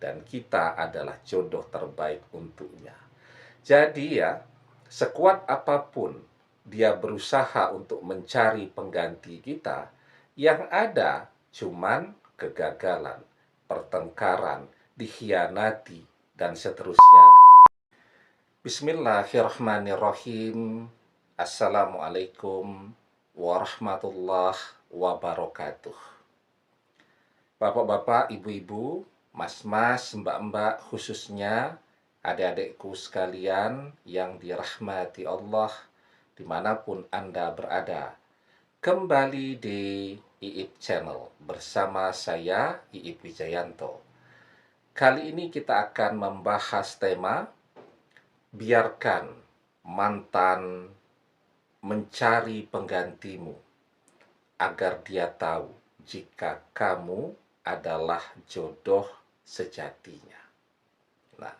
dan kita adalah jodoh terbaik untuknya. Jadi ya, sekuat apapun dia berusaha untuk mencari pengganti kita, yang ada cuman kegagalan, pertengkaran, dikhianati, dan seterusnya. Bismillahirrahmanirrahim. Assalamualaikum warahmatullahi wabarakatuh. Bapak-bapak, ibu-ibu, mas-mas, mbak-mbak, khususnya adik-adikku sekalian yang dirahmati Allah dimanapun Anda berada. Kembali di Iip Channel bersama saya, Iip Wijayanto. Kali ini kita akan membahas tema biarkan mantan mencari penggantimu agar dia tahu jika kamu adalah jodoh sejatinya. Nah,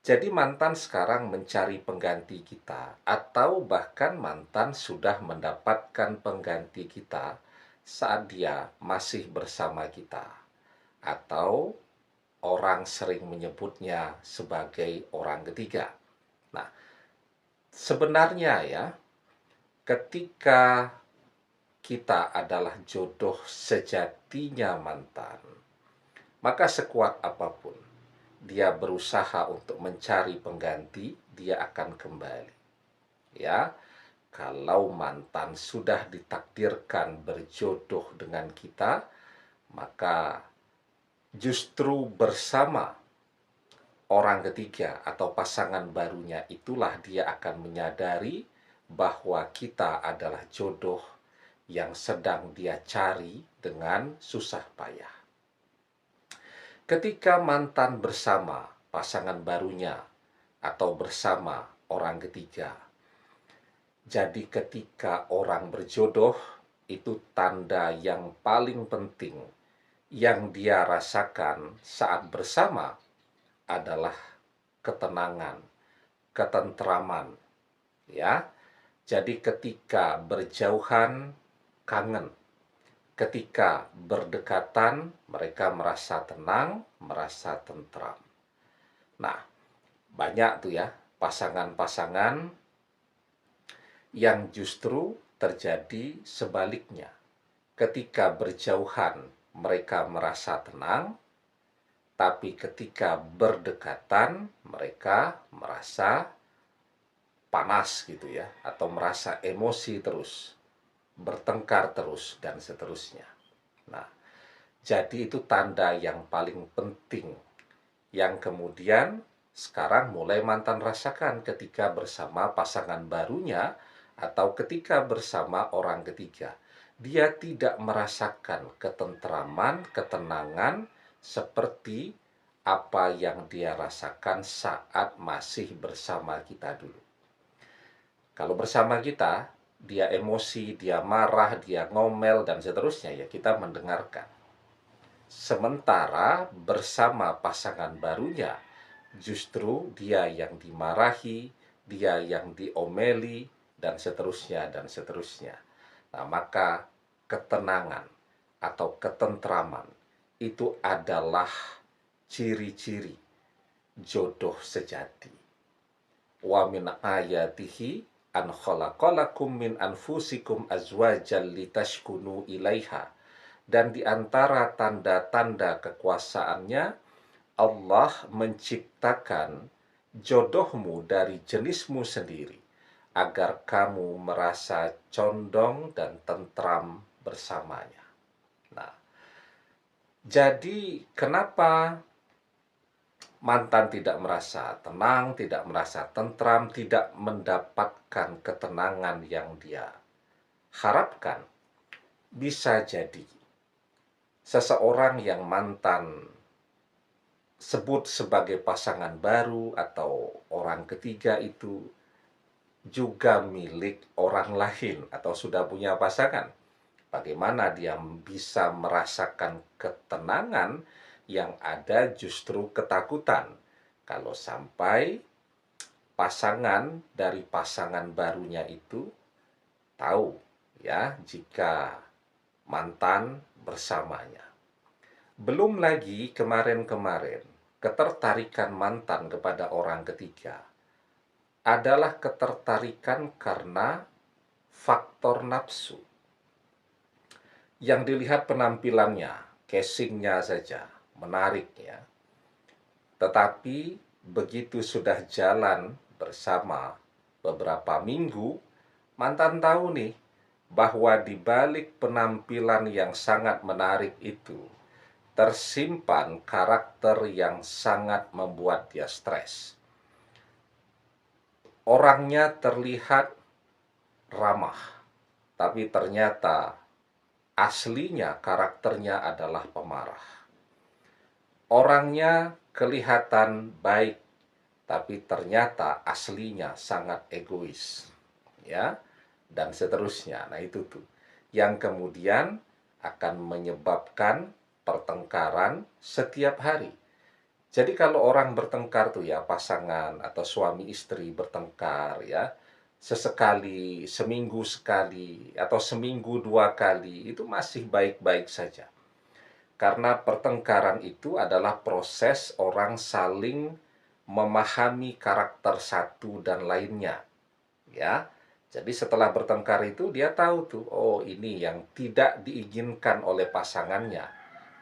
jadi mantan sekarang mencari pengganti kita, atau bahkan mantan sudah mendapatkan pengganti kita saat dia masih bersama kita, atau orang sering menyebutnya sebagai orang ketiga. Nah, sebenarnya ya, ketika kita adalah jodoh sejatinya mantan, maka sekuat apapun dia berusaha untuk mencari pengganti, dia akan kembali. Ya, kalau mantan sudah ditakdirkan berjodoh dengan kita, maka justru bersama orang ketiga atau pasangan barunya itulah dia akan menyadari bahwa kita adalah jodoh yang sedang dia cari dengan susah payah. Ketika mantan bersama pasangan barunya atau bersama orang ketiga, jadi ketika orang berjodoh, itu tanda yang paling penting yang dia rasakan saat bersama adalah ketenangan, ketentraman, ya. Jadi ketika berjauhan kangen, ketika berdekatan mereka merasa tenang, merasa tentram. Nah, banyak tuh ya pasangan-pasangan yang justru terjadi sebaliknya. Ketika berjauhan mereka merasa tenang, tapi ketika berdekatan mereka merasa panas gitu ya, atau merasa emosi terus, bertengkar terus, dan seterusnya. Nah, jadi itu tanda yang paling penting yang kemudian sekarang mulai mantan rasakan ketika bersama pasangan barunya atau ketika bersama orang ketiga. Dia tidak merasakan ketentraman, ketenangan seperti apa yang dia rasakan saat masih bersama kita dulu. Kalau bersama kita, dia emosi, dia marah, dia ngomel, dan seterusnya, ya kita mendengarkan. Sementara bersama pasangan barunya, justru dia yang dimarahi, dia yang diomeli, dan seterusnya, dan seterusnya. Nah, maka ketenangan atau ketentraman itu adalah ciri-ciri jodoh sejati. Wa min ayatihi an khalaqalakum min anfusikum azwajan litaskunu ilaiha. Dan di antara tanda-tanda kekuasaannya, Allah menciptakan jodohmu dari jenismu sendiri, agar kamu merasa condong dan tentram bersamanya. Nah, jadi kenapa mantan tidak merasa tenang, tidak merasa tentram, tidak mendapatkan ketenangan yang dia harapkan? Bisa jadi seseorang yang mantan sebut sebagai pasangan baru atau orang ketiga itu juga milik orang lain atau sudah punya pasangan. Bagaimana dia bisa merasakan ketenangan yang ada justru ketakutan kalau sampai pasangan dari pasangan barunya itu tahu ya jika mantan bersamanya. Belum lagi kemarin-kemarin, ketertarikan mantan kepada orang ketiga adalah ketertarikan karena faktor nafsu. Yang dilihat penampilannya, casingnya saja, menarik ya. Tetapi begitu sudah jalan bersama beberapa minggu, mantan tahu nih bahwa di balik penampilan yang sangat menarik itu tersimpan karakter yang sangat membuat dia stres. Orangnya terlihat ramah, tapi ternyata aslinya karakternya adalah pemarah. Orangnya kelihatan baik, tapi ternyata aslinya sangat egois. Ya, dan seterusnya. Nah, itu tuh yang kemudian akan menyebabkan pertengkaran setiap hari. Jadi kalau orang bertengkar tuh ya, pasangan atau suami istri bertengkar ya, sesekali, seminggu sekali, atau seminggu 2 kali, itu masih baik-baik saja. Karena pertengkaran itu adalah proses orang saling memahami karakter satu dan lainnya. Ya, jadi setelah bertengkar itu dia tahu tuh, oh ini yang tidak diinginkan oleh pasangannya.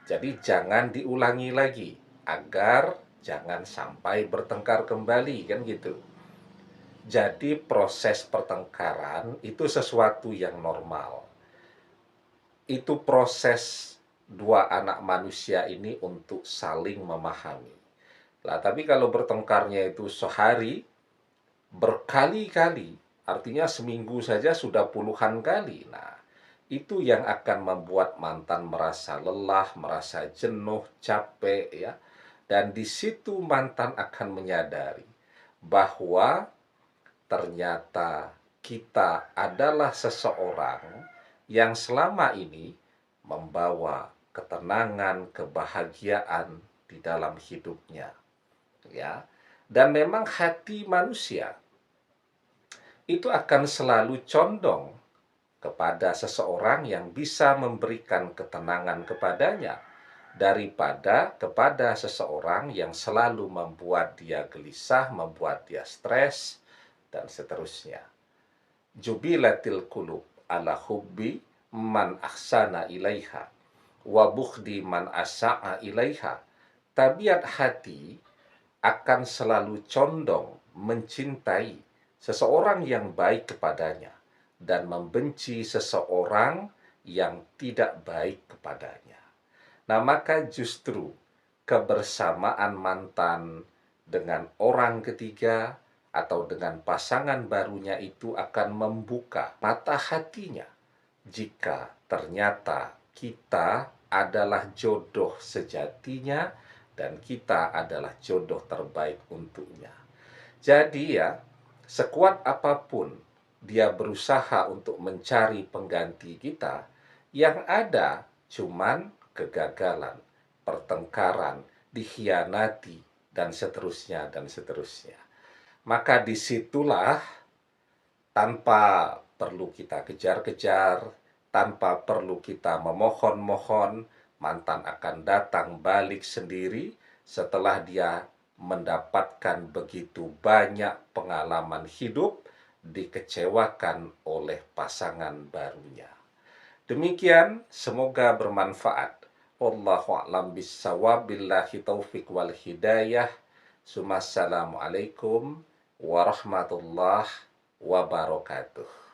Jadi jangan diulangi lagi agar jangan sampai bertengkar kembali, kan gitu. Jadi proses pertengkaran itu sesuatu yang normal. Itu proses dua anak manusia ini untuk saling memahami. Lah, tapi kalau bertengkarnya itu sehari, berkali-kali, artinya seminggu saja sudah puluhan kali. Nah, itu yang akan membuat mantan merasa lelah, merasa jenuh, capek ya. Dan di situ mantan akan menyadari bahwa ternyata kita adalah seseorang yang selama ini membawa ketenangan, kebahagiaan di dalam hidupnya. Ya. Dan memang hati manusia itu akan selalu condong kepada seseorang yang bisa memberikan ketenangan kepadanya daripada kepada seseorang yang selalu membuat dia gelisah, membuat dia stres, dan seterusnya. Jubilatil qulub ala hubbi man ahsana ilaiha wa bukhdi man asa'a ilaiha. Tabiat hati akan selalu condong mencintai seseorang yang baik kepadanya dan membenci seseorang yang tidak baik kepadanya. Nah, maka justru kebersamaan mantan dengan orang ketiga atau dengan pasangan barunya itu akan membuka mata hatinya jika ternyata kita adalah jodoh sejatinya dan kita adalah jodoh terbaik untuknya. Jadi ya, sekuat apapun dia berusaha untuk mencari pengganti kita, yang ada cuman kegagalan, pertengkaran, dikhianati, dan seterusnya, dan seterusnya. Maka disitulah tanpa perlu kita kejar-kejar, tanpa perlu kita memohon-mohon, mantan akan datang balik sendiri setelah dia mendapatkan begitu banyak pengalaman hidup, dikecewakan oleh pasangan barunya. Demikian, semoga bermanfaat. Wallahu a'lam bissawab, billahi taufik wal hidayah. Assalamualaikum warahmatullahi wabarakatuh.